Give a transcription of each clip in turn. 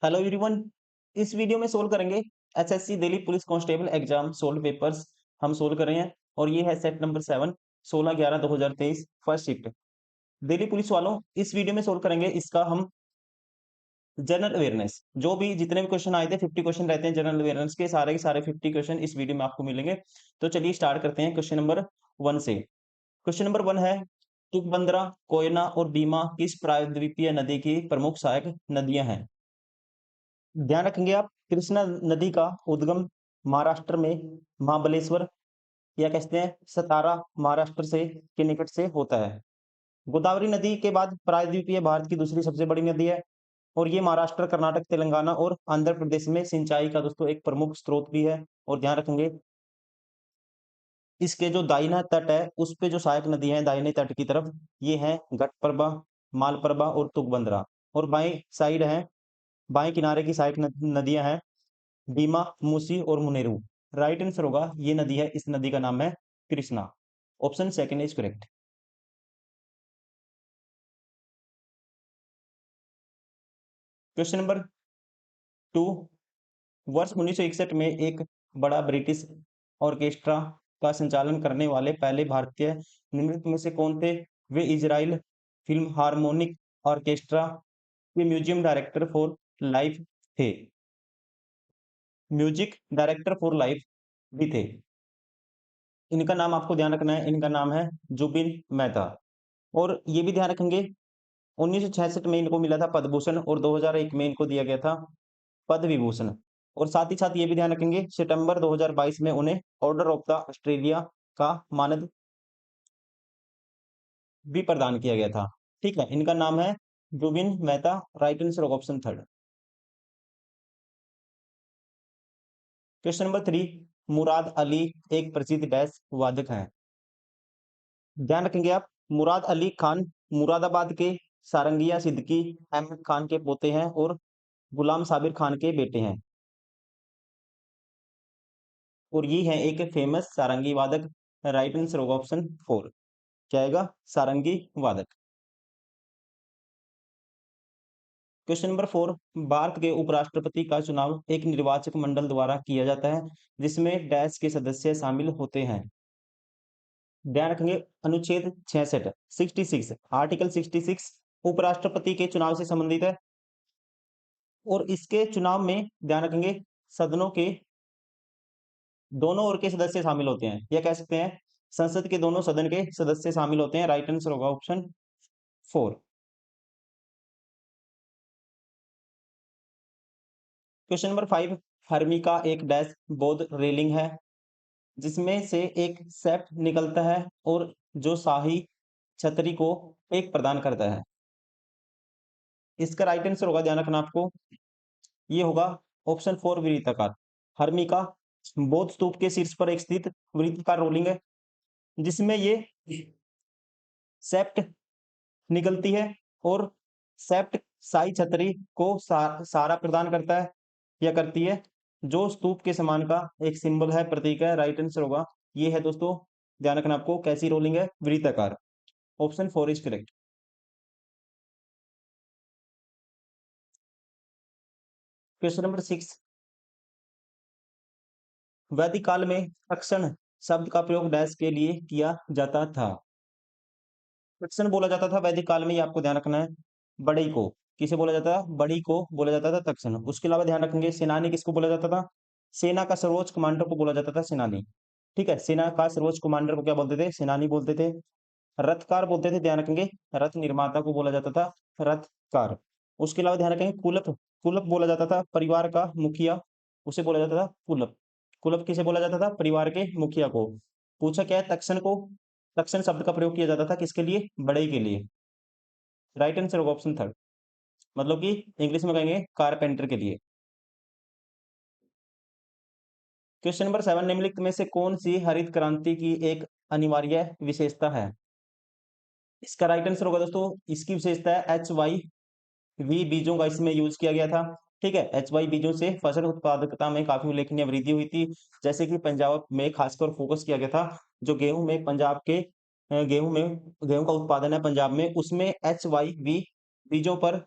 Hello everyone. इस video में solve करेंगे SSC Delhi police constable exam solve papers. हम सोल्व कर रहे हैं और ये है set number 7 16/11/2023 first shift. Delhi police वालों, इस वीडियो में सोल्व करेंगे इसका हम जनरल अवेयरनेस। जो भी जितने भी क्वेश्चन आए थे 50 क्वेश्चन रहते हैं जनरल अवेयरनेस के सारे 50 क्वेश्चन इस वीडियो में आपको मिलेंगे। तो चलिए स्टार्ट करते हैं क्वेश्चन नंबर 1 से। क्वेश्चन नंबर 1 है, तुंगभद्रा, कोयना और भीमा किस प्रायद्वीपीय नदी की प्रमुख सहायक नदियां हैं? ध्यान रखेंगे आप, कृष्णा नदी का उद्गम महाराष्ट्र में महाबलेश्वर या कहते हैं सतारा महाराष्ट्र से के निकट से होता है। गोदावरी नदी के बाद प्रायद्वीपीय भारत की दूसरी सबसे बड़ी नदी है और ये महाराष्ट्र, कर्नाटक, तेलंगाना और आंध्र प्रदेश में सिंचाई का दोस्तों एक प्रमुख स्रोत भी है। और ध्यान रखेंगे इसके जो दाहिना तट है उस पे जो सहायक नदी है दाहिने तट की तरफ, ये है घटप्रभा, मालप्रभा और तुंगभद्रा। और बाएं किनारे की सहायक नदियां हैं भीमा, मूसी और मुनेरू। राइट आंसर होगा ये नदी है, इस नदी का नाम है Krishna. Option second is correct. Question number 2, वर्ष 1961 में एक बड़ा ब्रिटिश ऑर्केस्ट्रा का संचालन करने वाले पहले भारतीय निम्नलिखित में से कौन थे? वे इजराइल फिल्म हार्मोनिक ऑर्केस्ट्रा के म्यूजियम डायरेक्टर फॉर लाइफ थे। म्यूजिक डायरेक्टर फॉर लाइफ भी थे। इनका नाम आपको ध्यान रखना है, इनका नाम है जुबिन मेहता। और ये भी ध्यान रखेंगे 1966 में इनको मिला था पद्म भूषण और 2001 में इनको दिया गया था पद्म विभूषण। और साथ ही साथ ये भी ध्यान रखेंगे सितंबर 2022 में उन्हें ऑर्डर ऑफ द ऑस्ट्रेलिया का मानद भी प्रदान किया गया था। ठीक है, इनका नाम है जुबिन मेहता। राइट आंसर होगा option third. Question number 3, Murad Ali एक प्रसिद्ध डैश वादक हैं। ध्यान रखेंगे आप, मुराद अली खान मुरादाबाद के सारंगिया सिद्दीकी अहमद खान के पोते हैं और गुलाम साबिर खान के बेटे हैं। और ये है एक फेमस सारंगी वादक। राइट आंसर होगा ऑप्शन 4। क्या आएगा? सारंगी वादक। क्वेश्चन नंबर 4, भारत के उपराष्ट्रपति का चुनाव एक निर्वाचक मंडल द्वारा किया जाता है जिसमें डैश के सदस्य शामिल होते हैं। ध्यान रखेंगे अनुच्छेद 66 आर्टिकल 66 उपराष्ट्रपति के चुनाव से संबंधित है। और इसके चुनाव में ध्यान रखेंगे सदनों के दोनों ओर के सदस्य शामिल होते हैं, या कह सकते हैं संसद के दोनों सदन के सदस्य शामिल होते हैं। राइट आंसर होगा ऑप्शन 4। क्वेश्चन नंबर 5, हर्मिका एक डैश बौद्ध रेलिंग है जिसमें से एक सेप्ट निकलता है और जो शाही छतरी को एक प्रदान करता है। इसका राइट आंसर होगा, ध्यान रखना आपको, ये होगा ऑप्शन 4 वृत्ताकार। हर्मिका बौद्ध स्तूप के शीर्ष पर एक स्थित वृत्ताकार रोलिंग है जिसमें ये सेप्ट निकलती है और सेप्ट शाही छतरी को सहारा प्रदान करता है या करती है, जो स्तूप के समान का एक सिंबल है, प्रतीक है। राइट आंसर होगा ये है दोस्तों, ध्यान रखना आपको, कैसी रोलिंग है? वृत्ताकार। Option 4 is correct. Question number 6, वैदिक काल में तक्षण शब्द का प्रयोग डैश के लिए किया जाता था। तक्षण बोला जाता था वैदिक काल में, ये आपको ध्यान रखना है। बड़ई को किसे बोला जाता था? बड़ी को बोला जाता था तक्षण। उसके अलावा ध्यान रखेंगे सेनानी किसको बोला जाता था? सेना का सर्वोच्च कमांडर को बोला जाता था सेनानी। ठीक है, सेना का सर्वोच्च कमांडर को क्या बोलते थे? सेनानी बोलते थे। रथकार बोलते थे, ध्यान रखेंगे, रथ निर्माता को बोला जाता था रथकार। उसके अलावा ध्यान रखेंगे कुलप, कुलप बोला जाता था परिवार का मुखिया, उसे बोला जाता था कुलप। कुलप किसे बोला जाता था? परिवार के मुखिया को। पूछा क्या है? तक्षण को, तक्षण शब्द का प्रयोग किया जाता था किसके लिए? बढ़ई के लिए। राइट आंसर होगा ऑप्शन थर्ड, मतलब कि इंग्लिश में कहेंगे कारपेंटर के लिए। क्वेश्चन नंबर 7, निम्नलिखित में से कौन सी हरित क्रांति की एक अनिवार्य विशेषता है? इसका राइट आंसर होगा दोस्तों, इसकी विशेषता है HYV बीजों का इसमें यूज किया गया था। ठीक है, HY बीजों से फसल उत्पादकता में काफी उल्लेखनीय वृद्धि हुई थी। जैसे कि पंजाब में खासकर फोकस किया गया था, जो गेहूं में पंजाब के गेहूं का उत्पादन है पंजाब में, उसमें HYV बीजों पर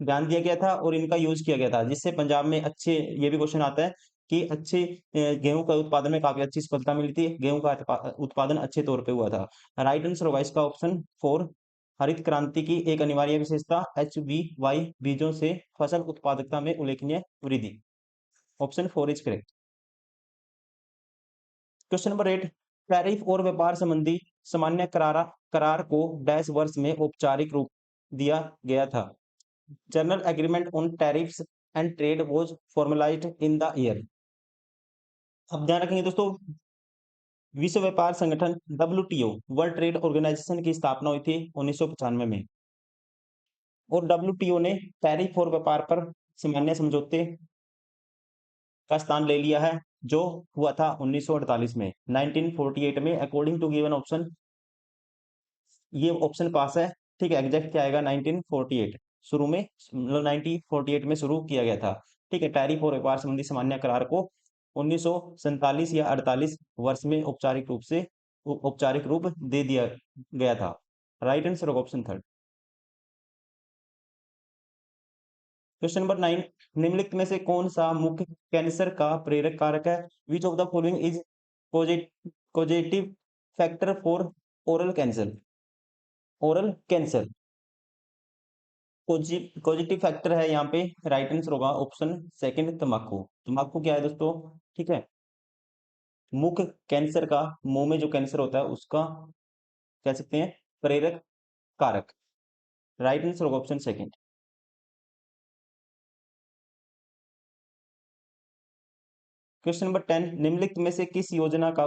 ध्यान दिया गया था और इनका यूज किया गया था, जिससे पंजाब में अच्छे, ये भी क्वेश्चन आता है कि अच्छे गेहूं का उत्पादन में काफी अच्छी सफलता मिली थी, गेहूं का उत्पादन अच्छे तौर पे हुआ था। राइट आंसर होगा इसका ऑप्शन 4। हरित क्रांति की एक अनिवार्य विशेषता HVY बीजों से फसल उत्पादकता में उल्लेखनीय वृद्धि। Option 4 is correct. Question number 8, tariff और व्यापार संबंधी सामान्य करार को डैश वर्ष में औपचारिक रूप दिया गया था। General agreement on tariffs and trade was formalised in the year. अब ध्यान रखेंगे दोस्तों, विश्व व्यापार संगठन WTO, वर्ल्ड ट्रेड ऑर्गेनाइजेशन की स्थापना हुई थी 1995 में, और WTO ने टैरिफ और व्यापार पर सामान्य समझौते का स्थान ले लिया है, जो हुआ था 1948 में, 1948 में, अकॉर्डिंग टू गिवन ऑप्शन। ये ऑप्शन पास है, ठीक है। एग्जैक्ट क्या आएगा? 1948 शुरू में, मतलब 1948 में शुरू किया गया था, ठीक है। टैरिफ और व्यापार संबंधी सामान्य करार को 1947 या 48 वर्ष में औपचारिक रूप दे दिया गया था। राइट आंसर होगा ऑप्शन 3। क्वेश्चन नंबर 9, निम्नलिखित में से कौन सा मुख्य कैंसर का प्रेरक कारक है? Which of the following is causative factor for oral cancer? Oral cancer positive factor है यहाँ पे। राइट आंसर होगा ऑप्शन सेकंड, तंबाकू। तंबाकू क्या है दोस्तों? ठीक है, मुख कैंसर का, मुंह में जो कैंसर होता है उसका कह सकते हैं प्रेरक कारक। राइट आंसर होगा ऑप्शन सेकंड। क्वेश्चन नंबर 10, निम्नलिखित में से किस योजना का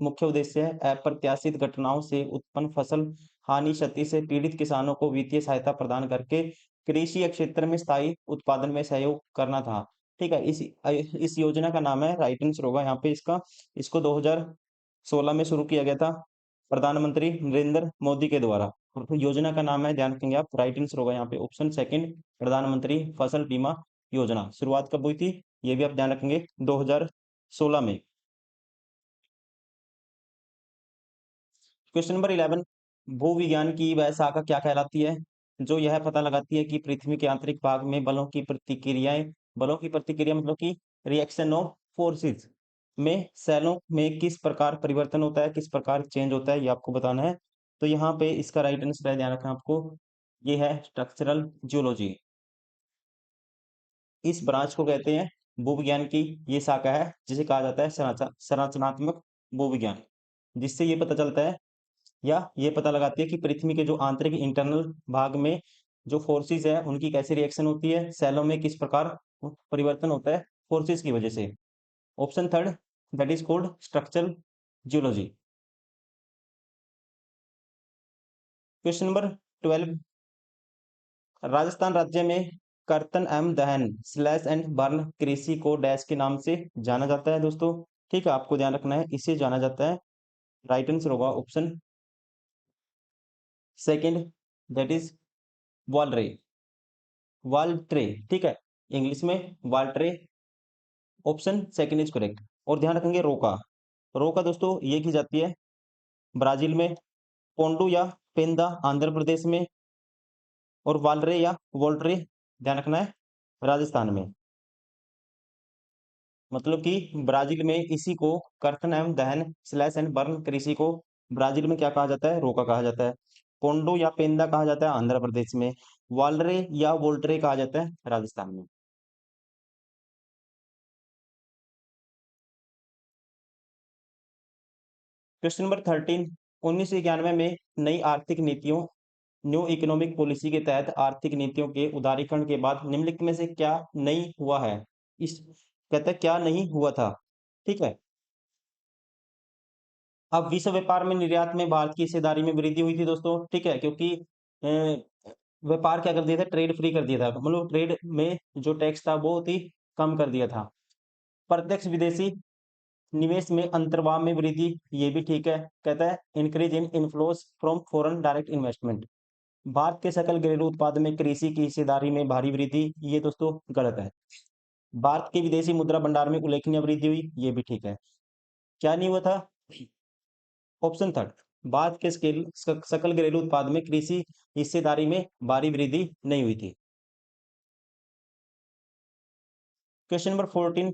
मुख्य उद्देश्य है अप्रत्याशित घटनाओं से उत्पन्न फसल हानि क्षति से पीड़ित किसानों को वित्तीय सहायता प्रदान करके कृषि क्षेत्र में स्थायी उत्पादन में सहयोग करना था। ठीक है, इस योजना का नाम है, राइट आंसर होगा यहाँ पे इसका, इसको 2016 में शुरू किया गया था प्रधानमंत्री नरेंद्र मोदी के द्वारा। और फिर योजना का नाम है, ध्यान रखेंगे आप, राइट आंसर होगा यहाँ पे ऑप्शन सेकंड, प्रधानमंत्री फसल बीमा योजना। शुरुआत कब हुई थी? ये भी आप ध्यान रखेंगे, 2016 में। क्वेश्चन नंबर 11, भूविज्ञान की वह शाखा क्या कहलाती है जो यह पता लगाती है कि पृथ्वी के आंतरिक भाग में बलों की प्रतिक्रिया मतलब कि रिएक्शन ऑफ फोर्सेस में सेलों में किस प्रकार परिवर्तन होता है, किस प्रकार चेंज होता है, ये आपको बताना है। तो यहाँ पे इसका राइट आंसर है, ध्यान रखना आपको, ये है स्ट्रक्चरल जियोलॉजी। इस ब्रांच को कहते हैं भूविज्ञान की ये शाखा है, जिसे कहा जाता है संरचनात्मक भूविज्ञान, जिससे ये पता चलता है या ये पता लगाती है कि पृथ्वी के जो आंतरिक इंटरनल भाग में जो फोर्सेस है उनकी कैसी रिएक्शन होती है, सेलों में किस प्रकार परिवर्तन होता है फोर्सेस की वजह से। Option third, that is called structural geology. Question number 12, Rajasthan राज्य में कर्तन एवं दहन स्लैश एंड बर्न कृषि को डैश के नाम से जाना जाता है दोस्तों। ठीक है, आपको ध्यान रखना है, इसे जाना जाता है, राइट आंसर होगा ऑप्शन सेकंड, दैट इज वॉलरे, वाल्ट्रे। ठीक है, इंग्लिश में वाल्ट्रे, ऑप्शन सेकंड इज करेक्ट। और ध्यान रखेंगे रोका, रोका दोस्तों ये की जाती है ब्राजील में, पोंडू या पेंदा आंध्र प्रदेश में, और वालरे या वोल्ट्रे ध्यान रखना है राजस्थान में। मतलब कि ब्राजील में इसी को कर्तन एवं दहन स्लैश एंड बर्न कृषि को ब्राजील में क्या कहा जाता है? रोका कहा जाता है। पोंडो या पेंदा कहा जाता है आंध्र प्रदेश में, वालरे या वोल्ट्रे कहा जाता है राजस्थान में। क्वेश्चन नंबर 13, 1991 में नई आर्थिक नीतियों, न्यू इकोनॉमिक पॉलिसी के तहत आर्थिक नीतियों के उदारीकरण के बाद निम्नलिखित में से क्या नहीं हुआ है? इस कहते हैं क्या नहीं हुआ था, ठीक है। अब विश्व व्यापार में निर्यात में भारत की हिस्सेदारी में वृद्धि हुई थी दोस्तों, ठीक है, क्योंकि व्यापार क्या कर दिया था, ट्रेड फ्री कर दिया था, मतलब ट्रेड में जो टैक्स था बहुत ही कम कर दिया था। प्रत्यक्ष विदेशी निवेश में अंतर्वाह में वृद्धि, ये भी ठीक है, कहता है increase in inflows from foreign direct investment. Bharat के सकल घरेलू उत्पाद में कृषि की हिस्सेदारी में भारी वृद्धि, ये दोस्तों गलत है। भारत के विदेशी मुद्रा भंडार में उल्लेखनीय वृद्धि हुई, ये भी ठीक है। क्या नहीं हुआ था? ऑप्शन थर्ड, भारत के सकल घरेलू उत्पाद में कृषि हिस्सेदारी में भारी वृद्धि नहीं हुई थी। क्वेश्चन नंबर 14,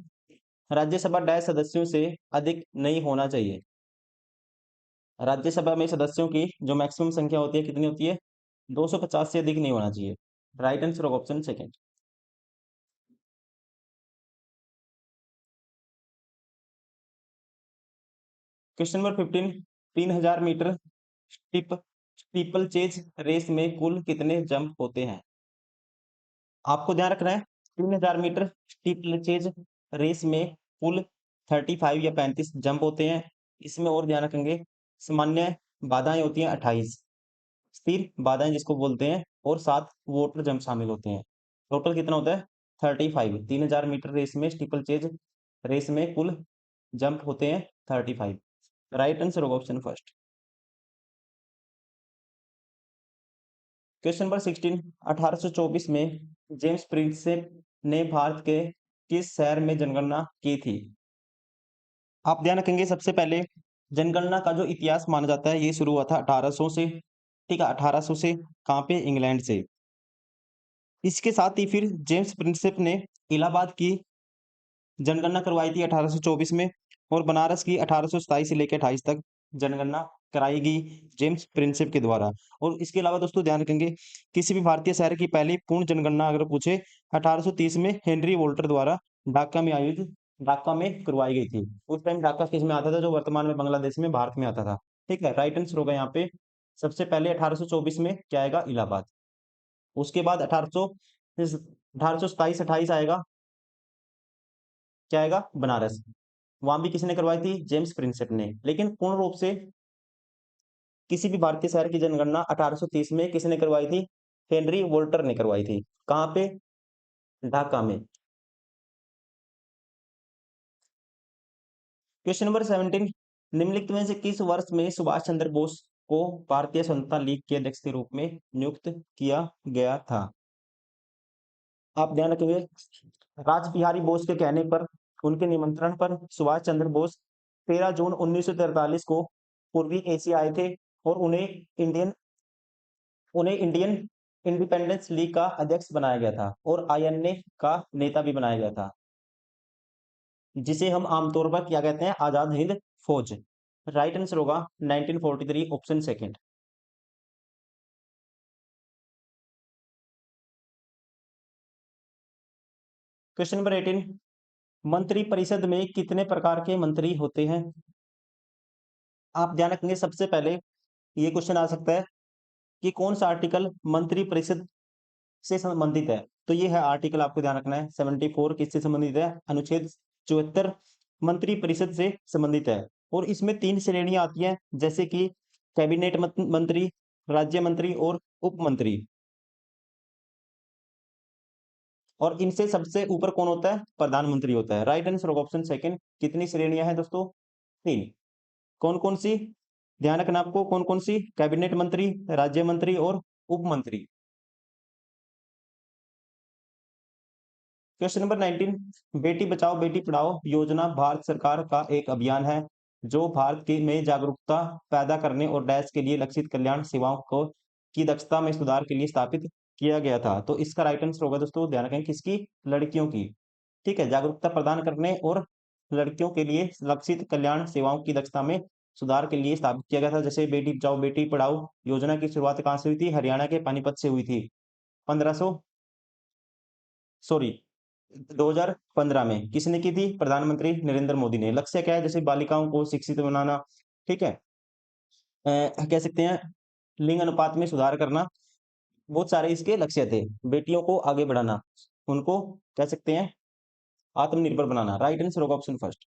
राज्यसभा डैश सदस्यों से अधिक नहीं होना चाहिए। राज्यसभा में सदस्यों की जो मैक्सिमम संख्या होती है कितनी होती है? 250 से अधिक नहीं होना चाहिए। राइट आंसर होगा option second. Question number 15, 3000 metre steeplechase race में कुल कितने जंप होते हैं? आपको ध्यान रखना है 3000 मीटर स्टीपल चेज रेस में कुल 35 या 35 जंप होते हैं। इसमें और ध्यान रखेंगे सामान्य बाधाएं होती हैं 28, स्थिर बाधाएं जिसको बोलते हैं, और 7 वाटर जंप शामिल होते हैं। टोटल कितना होता है? 35। 3000 मीटर रेस में स्टीपल चेज रेस में कुल जंप होते हैं 35। राइट आंसर होगा ऑप्शन फर्स्ट। क्वेश्चन नंबर 16, 1824 में जेम्स प्रिंसेप ने भारत के किस शहर में जनगणना की थी? आप ध्यान रखेंगे सबसे पहले जनगणना का जो इतिहास माना जाता है ये शुरू हुआ था 1800 से। ठीक है, 1800 से। कहाँ पे? इंग्लैंड से। इसके साथ ही फिर जेम्स प्रिंसेप ने इलाहाबाद की जनगणना करवाई थी 1824 में, और बनारस की 1827 से लेकर 28 तक जनगणना कराई गई जेम्स प्रिंसेप के द्वारा। और इसके अलावा दोस्तों ध्यान रखेंगे किसी भी भारतीय शहर की पहली पूर्ण जनगणना अगर पूछे 1830 में हेनरी वोल्टर द्वारा ढाका में आयोजित ढाका में करवाई गई थी। उस टाइम ढाका किस में आता था? जो वर्तमान में बांग्लादेश में भारत में आता था। ठीक है, राइट आंसर होगा यहाँ पे सबसे पहले 1824 में क्या आएगा? इलाहाबाद। उसके बाद 1827 28 आएगा, क्या आएगा? बनारस। वहां भी किसने करवाई थी? जेम्स प्रिंसेप ने। लेकिन पूर्ण रूप से किसी भी भारतीय शहर की जनगणना 1830 में किसने करवाई थी? हेनरी वोल्टर ने करवाई थी। कहां पे? ढाका में। क्वेश्चन नंबर 17, निम्नलिखित में से किस वर्ष में सुभाष चंद्र बोस को भारतीय स्वतंत्रता लीग के अध्यक्ष के रूप में नियुक्त किया गया था? आप ध्यान रखेंगे राज बिहारी बोस के कहने पर, उनके निमंत्रण पर सुभाष चंद्र बोस 13 जून 1943 को पूर्वी एशिया आए थे, और उन्हें इंडियन इंडिपेंडेंस लीग का अध्यक्ष बनाया गया था, और आईएनए का नेता भी बनाया गया था, जिसे हम आमतौर पर क्या कहते हैं? आजाद हिंद फौज। राइट आंसर होगा 1943 ऑप्शन सेकंड। क्वेश्चन नंबर 18, मंत्री परिषद में कितने प्रकार के मंत्री होते हैं? आप ध्यान रखेंगे सबसे पहले ये क्वेश्चन आ सकता है कि कौन सा आर्टिकल मंत्री परिषद से संबंधित है। तो ये है आर्टिकल, आपको ध्यान रखना है 74 किससे संबंधित है? अनुच्छेद 74 मंत्री परिषद से संबंधित है। और इसमें 3 श्रेणियां आती हैं, जैसे कि कैबिनेट मंत्री, राज्य मंत्री और उप मंत्री। और इनसे सबसे ऊपर कौन होता है? प्रधानमंत्री होता है। राइट आंसर होगा ऑप्शन सेकंड। कितनी श्रेणियां हैं दोस्तों? 3। कौन कौन सी? ध्यान रखना आपको, कौन कौन सी? कैबिनेट मंत्री, राज्य मंत्री और उप मंत्री। क्वेश्चन नंबर 19, बेटी बचाओ बेटी पढ़ाओ योजना भारत सरकार का एक अभियान है जो भारत के में जागरूकता पैदा करने और डैश के लिए लक्षित कल्याण सेवाओं को की दक्षता में सुधार के लिए स्थापित किया गया था। तो इसका राइट आंसर होगा दोस्तों, ध्यान रखें, किसकी? लड़कियों की। ठीक है, जागरूकता प्रदान करने और लड़कियों के लिए लक्षित कल्याण सेवाओं की दक्षता में सुधार के लिए स्थापित किया गया था। जैसे बेटी बचाओ बेटी पढ़ाओ योजना की शुरुआत कहाँ से हुई थी? हरियाणा के पानीपत से हुई थी। 1500 सॉरी 2015 में किसने की थी? प्रधानमंत्री नरेंद्र मोदी ने। लक्ष्य क्या है? जैसे बालिकाओं को शिक्षित बनाना, ठीक है, कह सकते हैं लिंग अनुपात में सुधार करना, बहुत सारे इसके लक्ष्य थे। बेटियों को आगे बढ़ाना, उनको कह सकते हैं आत्मनिर्भर बनाना। राइट आंसर होगा option first.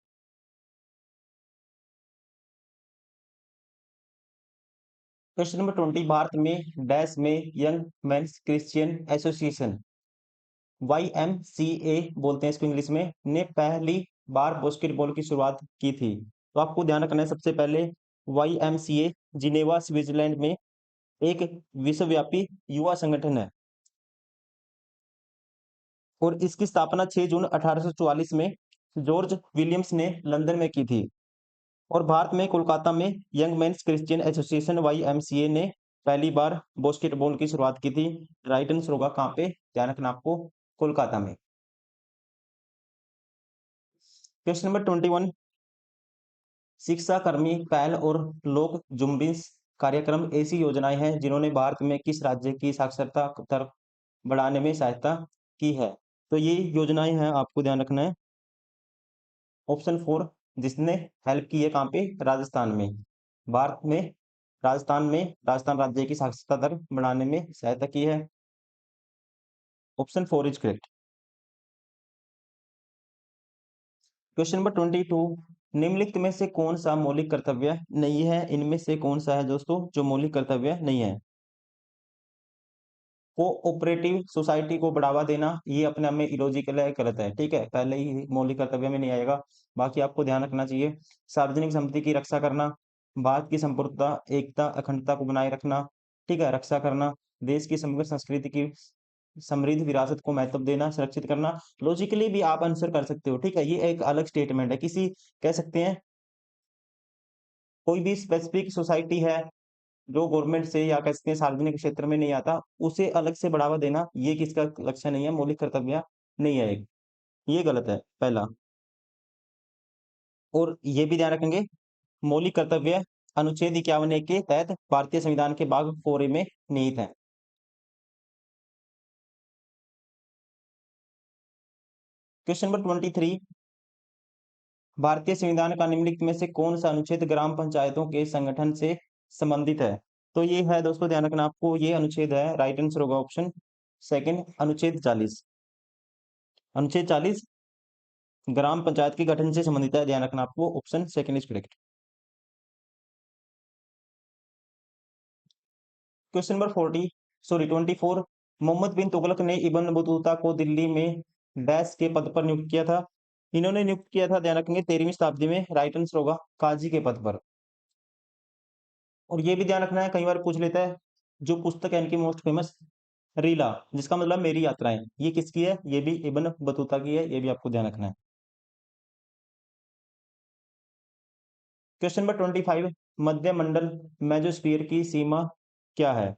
Question number 20, Bharat में डैश में young mains Christian association, YMCA बोलते हैं इसको इंग्लिश में, ने पहली बार बास्केटबॉल की शुरुआत की थी? तो आपको ध्यान रखना है सबसे पहले YMCA जिनेवा स्विट्जरलैंड में एक विश्वव्यापी युवा संगठन है, और इसकी स्थापना 6 जून 1844 में जॉर्ज विलियम्स ने लंदन में की थी। और भारत में कोलकाता में young mains Christian association YMCA ने पहली बार बास्केटबॉल की शुरुआत की थी। राइट आंसर होगा कहाँ पे? ध्यान रखना आपको, कोलकाता में। क्वेश्चन नंबर 21, शिक्षा कर्मी पहल और लोक जुम्बिश कार्यक्रम ऐसी योजनाएं हैं जिन्होंने भारत में किस राज्य की साक्षरता दर बढ़ाने में सहायता की है। तो ये योजनाएं हैं, आपको ध्यान रखना है। ऑप्शन 4, जिसने हेल्प की है कहाँ पे, राजस्थान में। भारत में राजस्थान राज्य की साक्षरता दर बढ़ाने में सहायता की है। Option 4 is correct. Question number 22, निम्नलिखित में से कौन सा मौलिक कर्तव्य नहीं है। इनमें से कौन सा है दोस्तों जो मौलिक कर्तव्य नहीं है। कोऑपरेटिव सोसाइटी को बढ़ावा देना, ये अपने आप में इलॉजिकल है, गलत है। ठीक है, पहले ही मौलिक कर्तव्य में नहीं आएगा, बाकी आपको ध्यान रखना चाहिए। सार्वजनिक संपत्ति की रक्षा करना, भारत की संप्रभुता एकता अखंडता को बनाए रखना, ठीक है, रक्षा करना, देश की समग्र संस्कृति की समृद्ध विरासत को महत्व देना, सुरक्षित करना। लॉजिकली भी आप आंसर कर सकते हो। ठीक है, ये एक अलग स्टेटमेंट है, किसी कह सकते हैं कोई भी स्पेसिफिक सोसाइटी है जो गवर्नमेंट से या कह सकते हैं सार्वजनिक क्षेत्र में नहीं आता, उसे अलग से बढ़ावा देना, ये किसका लक्ष्य नहीं है, मौलिक कर्तव्य नहीं है एक, ये गलत है पहला। और ये भी ध्यान रखेंगे, मौलिक कर्तव्य अनुच्छेद 51 के तहत भारतीय संविधान के भाग 4 में निहित है। क्वेश्चन नंबर 23, भारतीय संविधान का निम्नलिखित में से कौन सा अनुच्छेद ग्राम पंचायतों के संगठन से संबंधित है। तो ये है दोस्तों, ध्यान रखना आपको, ये अनुच्छेद है, राइट आंसर होगा ऑप्शन सेकंड, अनुच्छेद 40। अनुच्छेद 40 ग्राम पंचायत के गठन से संबंधित है, ध्यान रखना आपको, option second is correct. Question number 24, Muhammad bin Tughlaq ने इब्न बतूता को दिल्ली में डैश के पद पर नियुक्त किया था। इन्होंने नियुक्त किया था, ध्यान रखेंगे, 13वीं शताब्दी में, राइट आंसर होगा काजी के पद पर। और ये भी ध्यान रखना है, कई बार पूछ लेता है, जो पुस्तक है इनकी मोस्ट फेमस, रीला, जिसका मतलब मेरी यात्राएं, ये किसकी है, ये भी इब्न बतूता की है, ये भी आपको ध्यान रखना है। क्वेश्चन नंबर 25, मध्य मंडल मेजोस्फीयर की सीमा क्या है।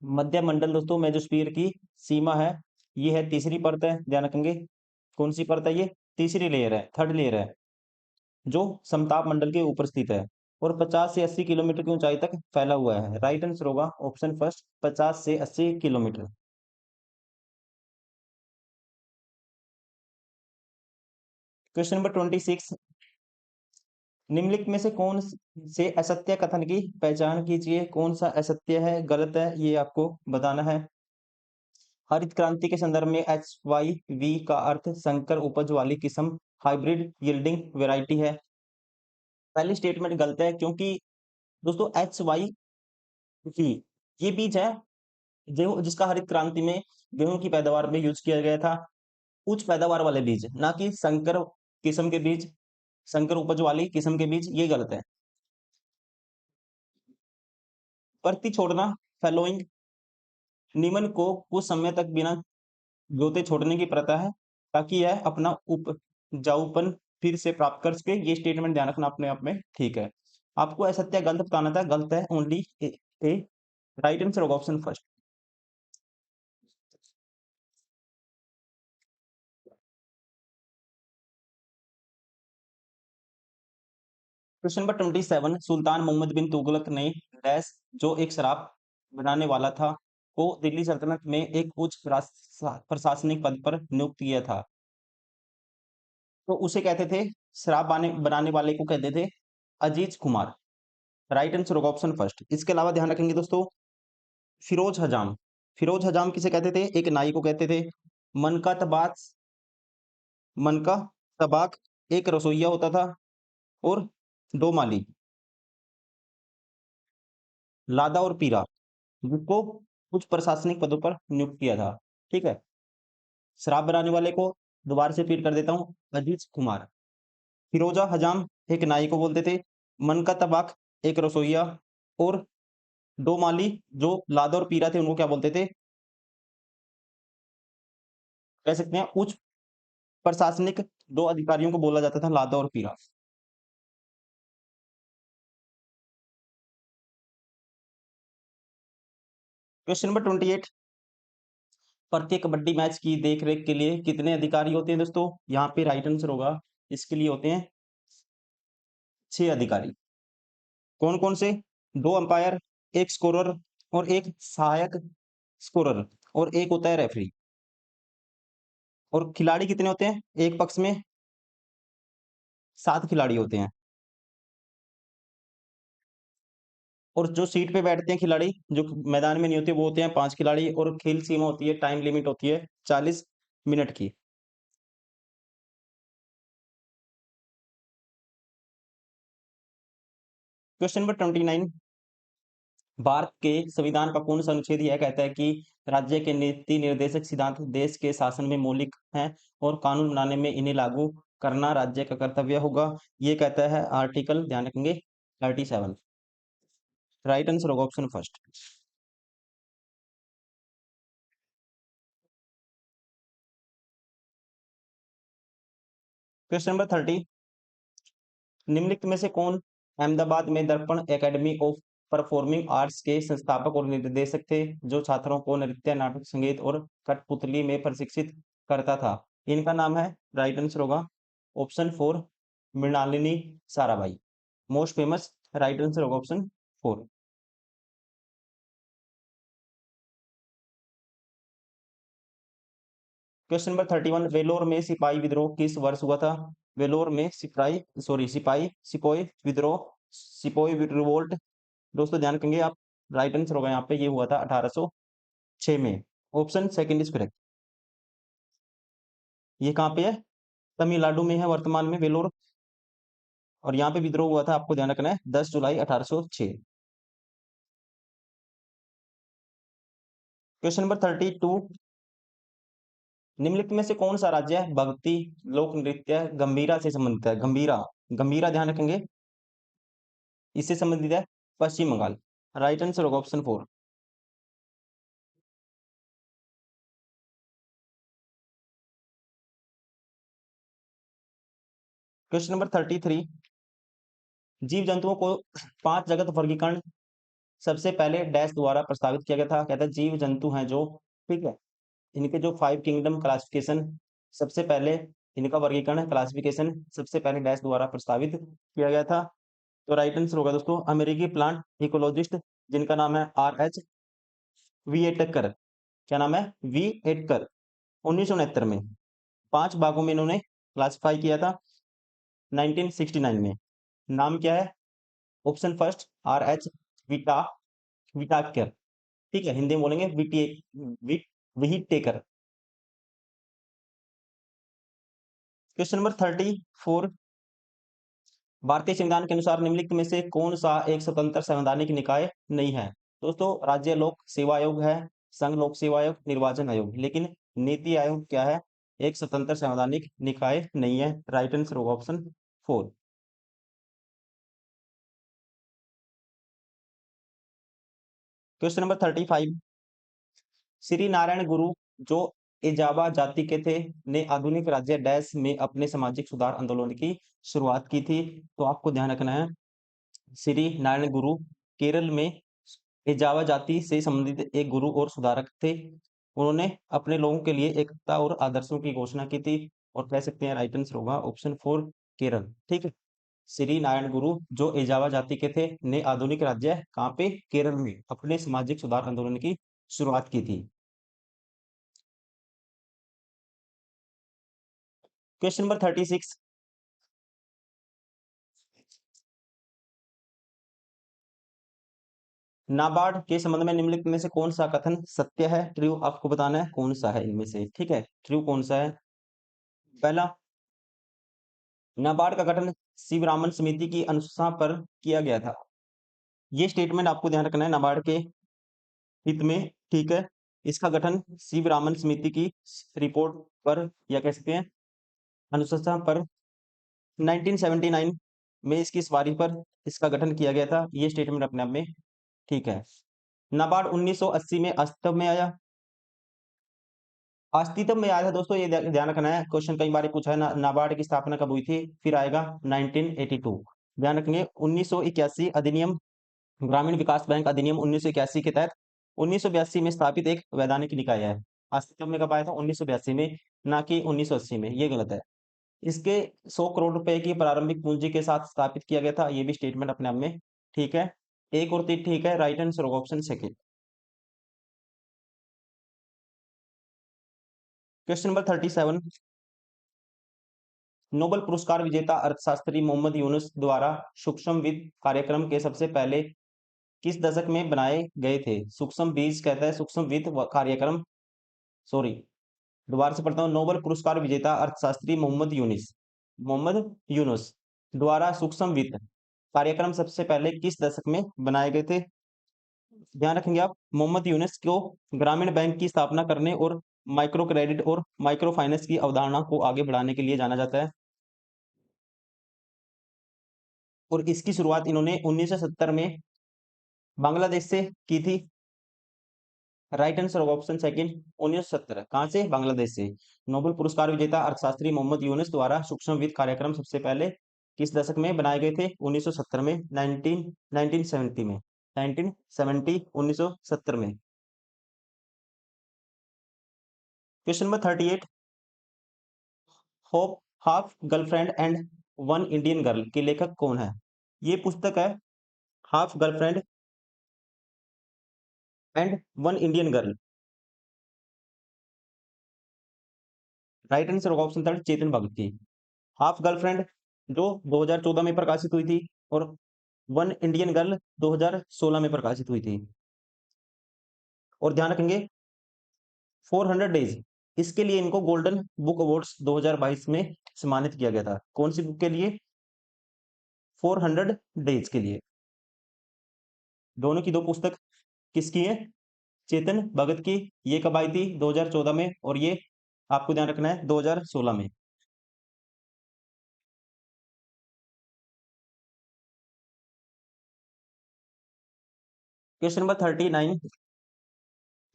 मध्य मंडल दोस्तों मेजोस्फीयर की सीमा है, ये है तीसरी परत है, ध्यान रखेंगे। कौन सी परत है ये, तीसरी लेयर है, थर्ड लेयर है, जो समताप मंडल के ऊपर स्थित है, और 50 से 80 किलोमीटर की ऊंचाई तक फैला हुआ है, राइट आंसर होगा ऑप्शन फर्स्ट, 50 से 80 किलोमीटर। क्वेश्चन नंबर 26, निम्नलिखित में से कौन से असत्य कथन की पहचान कीजिए। कौन सा असत्य है, गलत है, ये आपको बताना है। हरित क्रांति के संदर्भ में HYV का अर्थ संकर उपज वाली किस्म, हाइब्रिड यील्डिंग वैरायटी है। पहली स्टेटमेंट गलत है, क्योंकि दोस्तों HYV ये बीज है जो जिसका हरित क्रांति में गेहूं की पैदावार में यूज किया गया था, उच्च पैदावार वाले बीज, ना कि संकर किस्म के बीज, संकर उपज वाली किस्म के बीज, ये गलत है। परती छोड़ना, फैलोइंग, निमन को कुछ समय तक बिना जोते छोड़ने की प्रथा है, ताकि यह अपना उपजाऊपन फिर से प्राप्त कर सके। ये स्टेटमेंट ध्यान रखना अपने आप में ठीक है। आपको असत्य गलत बताना था, गलत है, ओनली ए, राइट आंसर होगा ऑप्शन फर्स्ट। क्वेश्चन नंबर 27, सुल्तान मोहम्मद बिन तुगलक ने डैश, जो एक शराब बनाने वाला था, को दिल्ली सल्तनत में एक उच्च प्रशासनिक पद पर नियुक्त किया था। तो उसे कहते थे, शराब बनाने वाले को कहते थे अजीज कुमार, राइट आंसर होगा ऑप्शन फर्स्ट। इसके अलावा ध्यान रखेंगे दोस्तों, फिरोज हजाम, फिरोज हजाम किसे कहते थे, एक नाई को कहते थे। मनका तबाक, मनका तबाक एक रसोइया होता था, और दो माली, लादा और पीरा, जिसको कुछ प्रशासनिक पदों पर नियुक्त किया था। ठीक है, शराब बनाने वाले को दोबारा से रिपीट कर देता हूँ, अजीज कुमार। फिरोजा हजाम एक नाई को बोलते थे, मनका तबाक एक रसोइया, और दो माली जो लादा और पीरा थे उनको क्या बोलते थे, कह सकते हैं उच्च प्रशासनिक दो अधिकारियों को बोला जाता था लादा और पीरा। क्वेश्चन नंबर 28, प्रत्येक कबड्डी मैच की देखरेख के लिए कितने अधिकारी होते हैं दोस्तों। यहाँ पे राइट आंसर होगा इसके लिए होते हैं 6 अधिकारी। कौन कौन से? 2 अंपायर, 1 स्कोरर और 1 सहायक स्कोरर और 1 होता है रेफरी। और खिलाड़ी कितने होते हैं एक पक्ष में? 7 खिलाड़ी होते हैं। और जो सीट पे बैठते हैं खिलाड़ी, जो मैदान में नहीं होते, वो होते हैं 5 खिलाड़ी। और खेल सीमा होती है, टाइम लिमिट होती है 40 मिनट की। क्वेश्चन नंबर 29, भारत के संविधान का कौन सा अनुच्छेद यह कहता है कि राज्य के नीति निर्देशक सिद्धांत देश के शासन में मौलिक हैं और कानून बनाने में इन्हें लागू करना राज्य का कर्तव्य होगा? ये कहता है आर्टिकल, ध्यान रखेंगे, 37। राइट आंसर होगा ऑप्शन फर्स्ट। क्वेश्चन नंबर 30, निम्नलिखित में से कौन अहमदाबाद में दर्पण एकेडमी ऑफ परफॉर्मिंग आर्ट्स के संस्थापक और निर्देशक थे, जो छात्रों को नृत्य, नाटक, संगीत और कठपुतली में प्रशिक्षित करता था? इनका नाम है, राइट आंसर होगा option 4, Mrinalini Sarabhai. Most famous, right answer होगा ऑप्शन 4। क्वेश्चन नंबर 31, वेलोर में सिपाही विद्रोह किस वर्ष हुआ था? वेलोर में सिपाही विद्रोह, सिपोई रिवोल्ट, दोस्तों ध्यान रखेंगे आप, राइट आंसर होगा यहाँ पे, ये हुआ था 1806 में। Option second is correct. ये कहाँ पे है? तमिलनाडु में है वर्तमान में वेलोर। और यहाँ पे विद्रोह हुआ था, आपको ध्यान रखना है, 10 जुलाई 1806। क्वेश्चन नंबर 32, निम्नलिखित में से कौन सा राज्य है भक्ति लोक नृत्य गंभीरा से संबंधित है? गंभीरा, गंभीरा ध्यान रखेंगे, इससे संबंधित है पश्चिम बंगाल। राइट आंसर होगा ऑप्शन 4। क्वेश्चन नंबर 33, जीव जंतुओं को 5 जगत वर्गीकरण सबसे पहले डैश द्वारा प्रस्तावित किया गया था? कहता है जीव जंतु हैं जो, ठीक है, इनके जो 5 किंगडम क्लासिफिकेशन, सबसे पहले इनका वर्गीकरण क्लासिफिकेशन सबसे पहले डैश द्वारा प्रस्तावित किया गया था? तो राइट आंसर होगा दोस्तों अमेरिकी प्लांट इकोलॉजिस्ट, जिनका नाम है RH विएटकर। क्या नाम है? विएटकर। 1969 में 5 भागों में इन्होंने क्लासिफाई किया था, 1969 में। नाम क्या है? ऑप्शन फर्स्ट RH विटा विटाकर, ठीक है, हिंदी में बोलेंगे विहिटेकर। क्वेश्चन नंबर 34, भारतीय संविधान के अनुसार निम्नलिखित में से कौन सा एक स्वतंत्र संवैधानिक निकाय नहीं है? दोस्तों राज्य लोक सेवा आयोग है, संघ लोक सेवा आयोग, निर्वाचन आयोग, लेकिन नीति आयोग क्या है? एक स्वतंत्र संवैधानिक निकाय नहीं है। राइट आंसर होगा option 4। Question number 35, Shri Narayan गुरु, जो एजावा जाति के थे, ने आधुनिक राज्य डैश में अपने सामाजिक सुधार आंदोलन की शुरुआत की थी? तो आपको ध्यान रखना है, श्री नारायण गुरु केरल में एजावा जाति से संबंधित एक गुरु और सुधारक थे। उन्होंने अपने लोगों के लिए एकता और आदर्शों की घोषणा की थी। और कह सकते हैं राइट आंसर होगा ऑप्शन 4, केरल, ठीक है। श्री नारायण गुरु, जो एजावा जाति के थे, ने आधुनिक राज्य कहाँ पे? केरल में अपने सामाजिक सुधार आंदोलन की शुरुआत की थी। क्वेश्चन नंबर 36, नाबार्ड के संबंध में निम्नलिखित में से कौन सा कथन सत्य है? ट्रू आपको बताना है कौन सा है इनमें से, ठीक है, ट्रू कौन सा है? पहला, नाबार्ड का गठन शिवरामन समिति की अनुशंसा पर किया गया था। ये स्टेटमेंट आपको ध्यान रखना है, नाबार्ड के हित में, ठीक है। इसका गठन शिवरामन समिति की रिपोर्ट पर, या कह सकते हैं अनुशंसा पर, 1979 में इसकी सिफारिश पर इसका गठन किया गया था। ये स्टेटमेंट अपने आप में ठीक है। नाबार्ड 1980 में अस्तित्व में आया। अस्तित्व में आया था दोस्तों, ये ध्यान रखना है, क्वेश्चन कई बार पूछा है ना, नाबार्ड की स्थापना कब हुई थी? फिर आएगा 1982, ध्यान रखेंगे। 1981 अधिनियम, ग्रामीण विकास बैंक अधिनियम 1981 के तहत 1982 में स्थापित एक वैधानिक निकाय है। अस्तित्व में कब आया था? 1982 में, ना कि 1980 में, ये गलत है, इसके 100 करोड़ रुपए की प्रारंभिक पूंजी के साथ स्थापित किया गया था। ये भी स्टेटमेंट अपने आप में ठीक है। एक और तीन ठीक है, राइट आंसर होगा option second. Question number 37, Nobel पुरस्कार विजेता अर्थशास्त्री मोहम्मद यूनुस द्वारा सूक्ष्म वित्त कार्यक्रम के सबसे पहले किस दशक में बनाए गए थे? सूक्ष्म बीज कहता है सूक्ष्म वित्त कार्यक्रम, सॉरी दोबारा से पढ़ता हूँ। नोबेल पुरस्कार विजेता अर्थशास्त्री मोहम्मद यूनुस द्वारा सूक्ष्म वित्त कार्यक्रम सबसे पहले किस दशक में बनाए गए थे? ध्यान रखेंगे आप, मोहम्मद यूनुस को ग्रामीण बैंक की स्थापना करने और माइक्रो क्रेडिट और माइक्रो फाइनेंस की अवधारणा को आगे बढ़ाने के लिए जाना जाता है। और इसकी शुरुआत इन्होंने 1970 में बांग्लादेश से की थी। राइट आंसर होगा ऑप्शन सेकंड, 1970। कहां से? बांग्लादेश से। नोबेल पुरस्कार विजेता अर्थशास्त्री मोहम्मद यूनुस द्वारा सूक्ष्म वित्त कार्यक्रम सबसे पहले किस दशक में बनाए गए थे? 1970 में, 1970 में, 1970 में। Question number 38, hope half girlfriend and one Indian girl के लेखक कौन है? ये पुस्तक है half girlfriend and one Indian girl. Right answer होगा ऑप्शन थर्ड, चेतन भगत की। हाफ गर्लफ्रेंड जो 2014 में प्रकाशित हुई थी, और वन इंडियन गर्ल 2016 में प्रकाशित हुई थी। और ध्यान रखेंगे 400 डेज, इसके लिए इनको गोल्डन बुक अवार्ड्स 2022 में सम्मानित किया गया था। कौन सी बुक के लिए? 400 डेज के लिए। दोनों की दो पुस्तक किसकी है? चेतन भगत की। ये कब आई थी? 2014 में, और ये आपको ध्यान रखना है 2016 में। क्वेश्चन नंबर 39,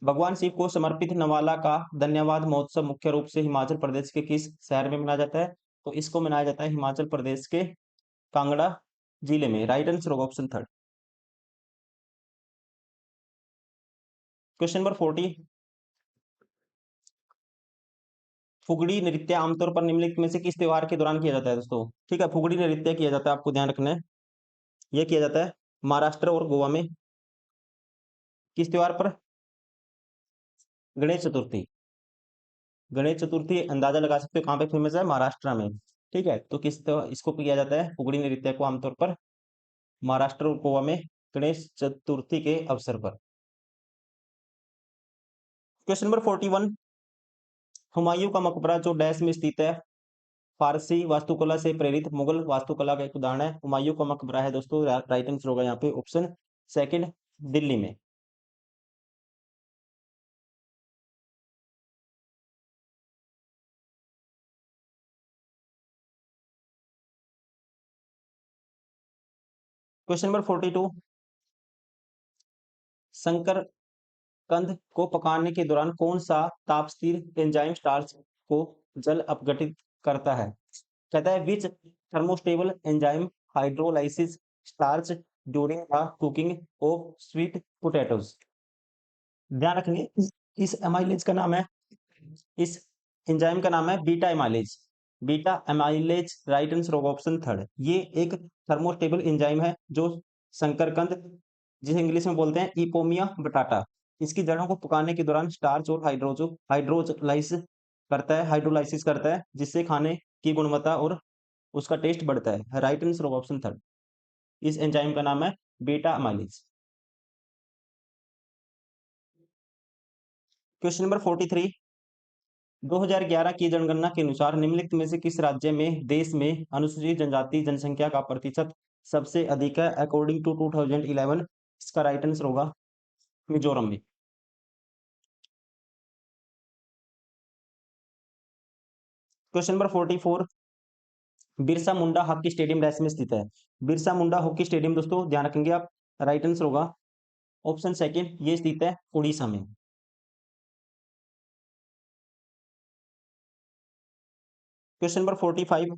भगवान शिव को समर्पित नवाला का धन्यवाद महोत्सव मुख्य रूप से हिमाचल प्रदेश के किस शहर में मनाया जाता है? तो इसको मनाया जाता है हिमाचल प्रदेश के कांगड़ा जिले में। राइट आंसर होगा ऑप्शन थर्ड। क्वेश्चन नंबर 40, फुगड़ी नृत्य आमतौर पर निम्नलिखित में से किस त्योहार के दौरान किया जाता है? दोस्तों ठीक है, फुगड़ी नृत्य किया जाता है, आपको ध्यान रखना है। यह किया जाता है महाराष्ट्र और गोवा में। किस त्योहार पर? गणेश चतुर्थी। गणेश चतुर्थी अंदाजा लगा सकते हो कहाँ पे फेमस है? महाराष्ट्र में। ठीक है, तो इसको किया जाता है फुगड़ी नृत्य को आमतौर पर महाराष्ट्र और गोवा में गणेश चतुर्थी के अवसर पर। क्वेश्चन नंबर 41, हुमायूं का मकबरा जो डैश में स्थित है फारसी वास्तुकला से प्रेरित मुगल वास्तुकला का एक उदाहरण है। हुमायूं का मकबरा है दोस्तों, राइट आंसर होगा यहाँ पे ऑप्शन सेकंड, दिल्ली में। क्वेश्चन नंबर 42, शंकर कंद को पकाने के दौरान कौन सा ताप स्थिर एंजाइम स्टार्च को जल अपघटित करता है? कहता है which thermostable enzyme hydrolysis starch during the cooking of sweet potatoes. ध्यान रखेंगे इस एमाइलेज का नाम है, इस एंजाइम का नाम है beta amylase. Beta amylase right answer होगा ऑप्शन थर्ड। ये एक थर्मोस्टेबल एंजाइम है जो शंकरकंद, जिसे इंग्लिश में बोलते हैं इपोमिया बटाटा, इसकी जड़ों को पकाने के दौरान स्टार्च और हाइड्रोलाइसिस करता है, जिससे खाने की गुणवत्ता और उसका टेस्ट बढ़ता है। राइट आंसर होगा ऑप्शन थर्ड। इस एंजाइम का नाम है बीटा अमाइलेज। क्वेश्चन नंबर 43, 2011 की जनगणना के अनुसार निम्नलिखित में से किस राज्य में देश में अनुसूचित जनजाति जनसंख्या का प्रतिशत सबसे अधिक है अकॉर्डिंग टू 2011? इसका राइट आंसर होगा मिजोरम में। Question number 44, Birsa Munda hockey stadium dash में स्थित है? बिरसा मुंडा हॉकी स्टेडियम दोस्तों ध्यान रखेंगे आप, राइट आंसर होगा ऑप्शन सेकंड, ये स्थित है उड़ीसा में। क्वेश्चन नंबर 45,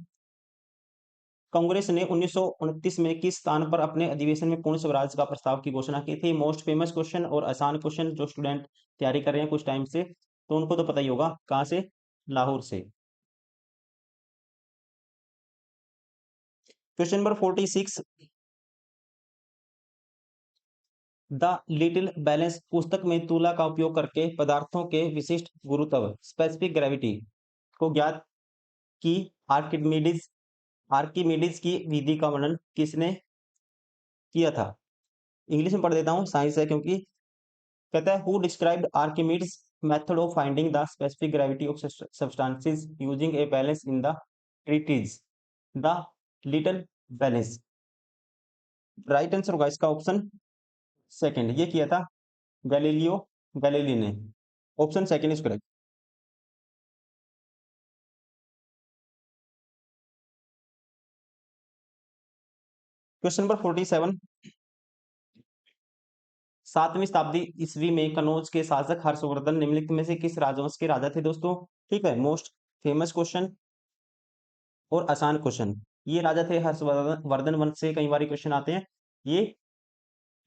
कांग्रेस ने 1929 में किस स्थान पर अपने अधिवेशन में पूर्ण स्वराज का प्रस्ताव की घोषणा की थी? मोस्ट फेमस क्वेश्चन और आसान क्वेश्चन, जो स्टूडेंट तैयारी कर रहे हैं कुछ टाइम से तो उनको तो पता ही होगा। कहां से? लाहौर से। Question number 46, the little balance पुस्तक में तुला का उपयोग करके पदार्थों के विशिष्ट गुरुत्व स्पेसिफिक ग्रेविटी को ज्ञात की आर्किमिडीज आर्किमिडीज की विधि का वर्णन किसने किया था? इंग्लिश में पढ़ देता हूँ, साइंस है क्योंकि। कहता है who described Archimedes method of finding the specific gravity of substances using a balance in the treatise the little balance. Right answer होगा इसका ऑप्शन सेकंड, ये किया था गैलीलियो गैलीली ने। Option second is correct. Question number 47, 7वीं शताब्दी ईस्वी में कनौज के शासक हर्षवर्धन निम्नलिखित में से किस राजवंश के राजा थे दोस्तों? ठीक है, मोस्ट फेमस क्वेश्चन और आसान क्वेश्चन। ये राजा थे हर्षवर्धन वर्धन वंश से, कई बार क्वेश्चन आते हैं। ये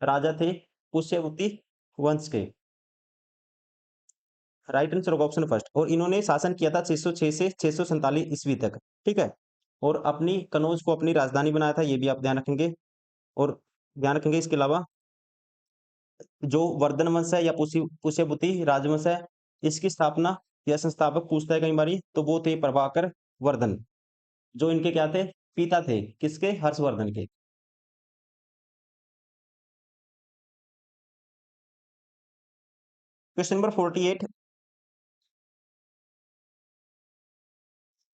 राजा थे पुष्यवती वंश के। राइट आंसर होगा ऑप्शन फर्स्ट। और इन्होंने शासन किया था 606 से 647 ईस्वी तक। ठीक है, और अपनी कनौज को अपनी राजधानी बनाया था, ये भी आप ध्यान रखेंगे। और ध्यान रखेंगे इसके अलावा जो वर्धन वंश है या पुष्यभूति राजवंश है, इसकी स्थापना या संस्थापक पूछता है कई बारी, तो वो थे प्रभाकर वर्धन, जो इनके क्या थे? पिता थे, किसके? हर्षवर्धन के। क्वेश्चन नंबर 48,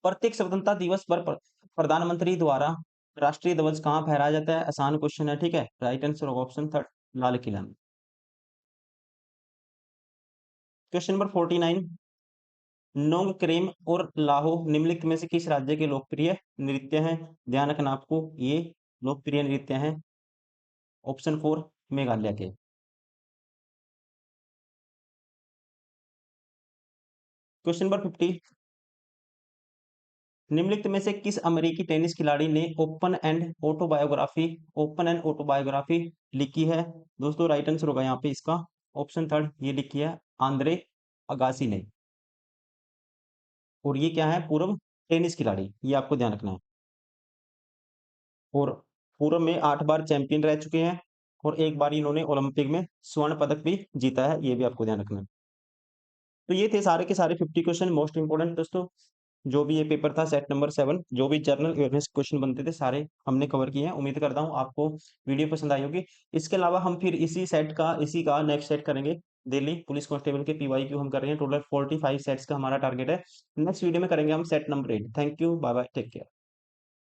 प्रत्येक स्वतंत्रता दिवस पर प्रधानमंत्री द्वारा राष्ट्रीय ध्वज कहाँ फहराया जाता है? आसान क्वेश्चन है। ठीक है, राइट आंसर होगा ऑप्शन थर्ड, लाल किला में। क्वेश्चन नंबर 49, नोंगक्रेम और लाहो निम्नलिखित में से किस राज्य के लोकप्रिय नृत्य हैं? ध्यान रखना आपको, ये लोकप्रिय नृत्य हैं। ऑप्शन फोर, मेघालय के। क्वेश्चन नंबर 50, निम्नलिखित में से किस अमेरिकी टेनिस खिलाड़ी ने ओपन एंड ऑटोबायोग्राफी लिखी है? दोस्तों राइट आंसर होगा यहाँ पे इसका ऑप्शन थर्ड, ये लिखी है आंद्रे अगासी ने। और ये क्या है? पूर्व टेनिस खिलाड़ी, ये आपको ध्यान रखना है। और पूर्व में 8 बार चैंपियन रह चुके हैं, और एक बार इन्होंने ओलंपिक में स्वर्ण पदक भी जीता है, ये भी आपको ध्यान रखना है। तो ये थे सारे के सारे 50 क्वेश्चन मोस्ट इंपोर्टेंट दोस्तों। जो भी ये पेपर था सेट नंबर 7, जो भी जनरल अवेयरनेस क्वेश्चन बनते थे सारे हमने कवर किए हैं। उम्मीद करता हूँ आपको वीडियो पसंद आई होगी। इसके अलावा हम फिर इसी का नेक्स्ट सेट करेंगे। दिल्ली पुलिस कांस्टेबल के PYQ हम कर रहे हैं, टोटल 45 सेट्स का हमारा टारगेट है। नेक्स्ट वीडियो में करेंगे हम set number 8। Thank you, bye bye, take care.